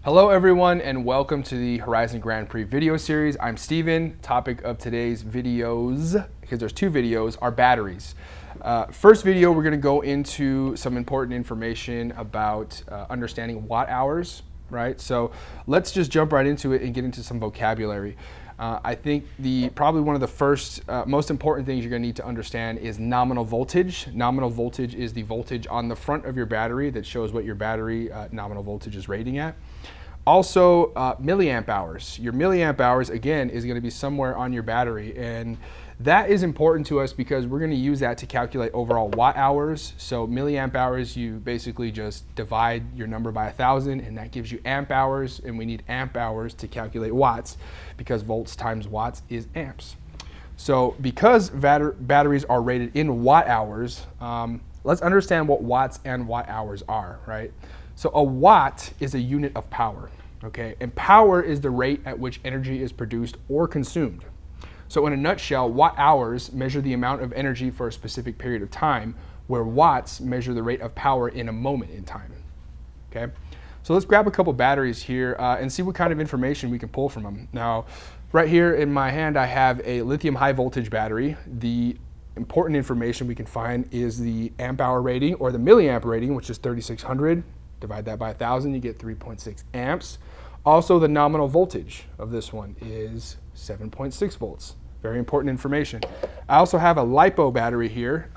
Hello everyone and welcome to the Horizon Grand Prix video series. I'm Steven. Topic of today's videos, because there's two videos, are batteries. First video, we're going to go into some important information about understanding watt hours, right? So let's just jump right into it and get into some vocabulary. I think probably one of the first most important things you're going to need to understand is nominal voltage. Nominal voltage is the voltage on the front of your battery that shows what your battery nominal voltage is rating at. Also, milliamp hours. Your milliamp hours, again, is going to be somewhere on your battery, and that is important to us because we're going to use that to calculate overall watt hours. So milliamp hours, you basically just divide your number by 1,000, and that gives you amp hours, and we need amp hours to calculate watts because volts times watts is amps. So because batteries are rated in watt hours, let's understand what watts and watt hours are, right? So a watt is a unit of power, okay? And power is the rate at which energy is produced or consumed. So in a nutshell, watt hours measure the amount of energy for a specific period of time, where watts measure the rate of power in a moment in time, okay? So let's grab a couple batteries here and see what kind of information we can pull from them. Now, right here in my hand, I have a lithium high voltage battery. The important information we can find is the amp hour rating, or the milliamp rating, which is 3,600. Divide that by 1,000, you get 3.6 amps. Also, the nominal voltage of this one is 7.6 volts. Very important information. I also have a Lipo battery here.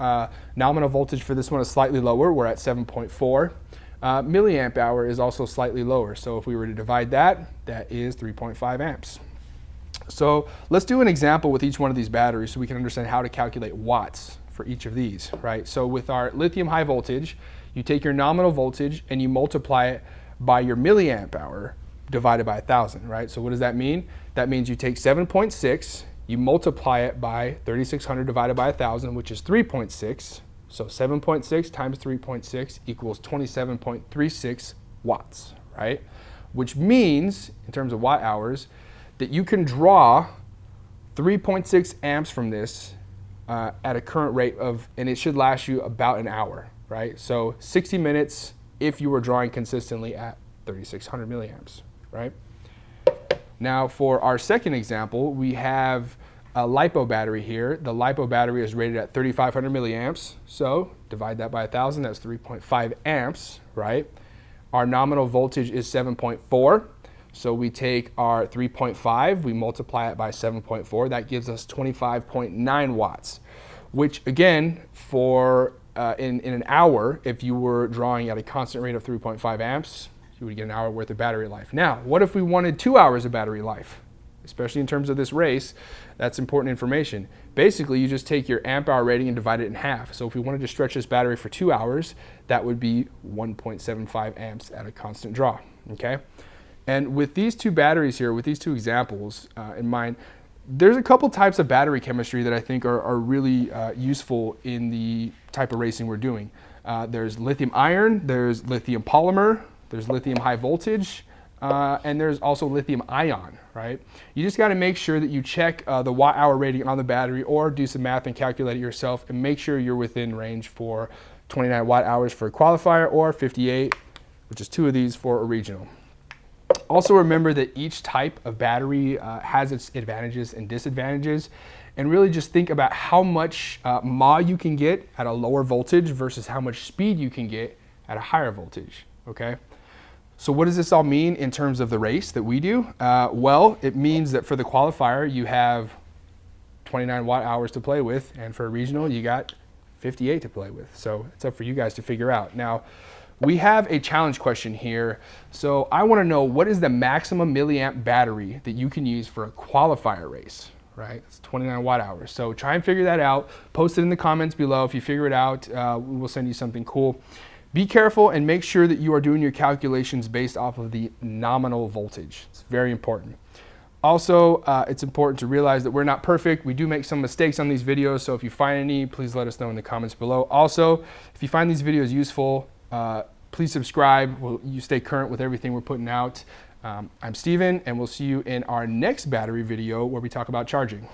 Nominal voltage for this one is slightly lower. We're at 7.4. Milliamp hour is also slightly lower. So if we were to divide that, that is 3.5 amps. So let's do an example with each one of these batteries so we can understand how to calculate watts for each of these, right? So with our lithium high voltage, you take your nominal voltage and you multiply it by your milliamp hour divided by 1,000, right? So what does that mean? That means you take 7.6, you multiply it by 3,600 divided by 1,000, which is 3.6. So 7.6 times 3.6 equals 27.36 watts, right? Which means, in terms of watt hours, that you can draw 3.6 amps from this at a current rate of, and it should last you about an hour, right? So 60 minutes if you were drawing consistently at 3,600 milliamps, right? Now for our second example, we have a Lipo battery here. The Lipo battery is rated at 3,500 milliamps. So divide that by 1,000, that's 3.5 amps, right? Our nominal voltage is 7.4. So we take our 3.5, we multiply it by 7.4, that gives us 25.9 watts, which again, for in an hour, if you were drawing at a constant rate of 3.5 amps, you would get an hour worth of battery life. Now, what if we wanted 2 hours of battery life? Especially in terms of this race, that's important information. Basically, you just take your amp hour rating and divide it in half. So if we wanted to stretch this battery for 2 hours, that would be 1.75 amps at a constant draw, okay? And with these two batteries here, with these two examples in mind, there's a couple types of battery chemistry that I think are really useful in the type of racing we're doing. There's lithium iron, there's lithium polymer, there's lithium high voltage, and there's also lithium ion, right? You just gotta make sure that you check the watt hour rating on the battery, or do some math and calculate it yourself, and make sure you're within range for 29 watt hours for a qualifier, or 58, which is 2 of these for a regional. Also remember that each type of battery has its advantages and disadvantages, and really just think about how much mAh you can get at a lower voltage versus how much speed you can get at a higher voltage, okay? So what does this all mean in terms of the race that we do? Well, it means that for the qualifier, you have 29 watt hours to play with, and for a regional, you got 58 to play with. So it's up for you guys to figure out. Now, we have a challenge question here. So I want to know, what is the maximum milliamp battery that you can use for a qualifier race, right? It's 29 watt hours. So try and figure that out. Post it in the comments below. If you figure it out, we will send you something cool. Be careful and make sure that you are doing your calculations based off of the nominal voltage. It's very important. Also, it's important to realize that we're not perfect. We do make some mistakes on these videos. So if you find any, please let us know in the comments below. Also, if you find these videos useful, please subscribe. You stay current with everything we're putting out. I'm Steven, and we'll see you in our next battery video where we talk about charging.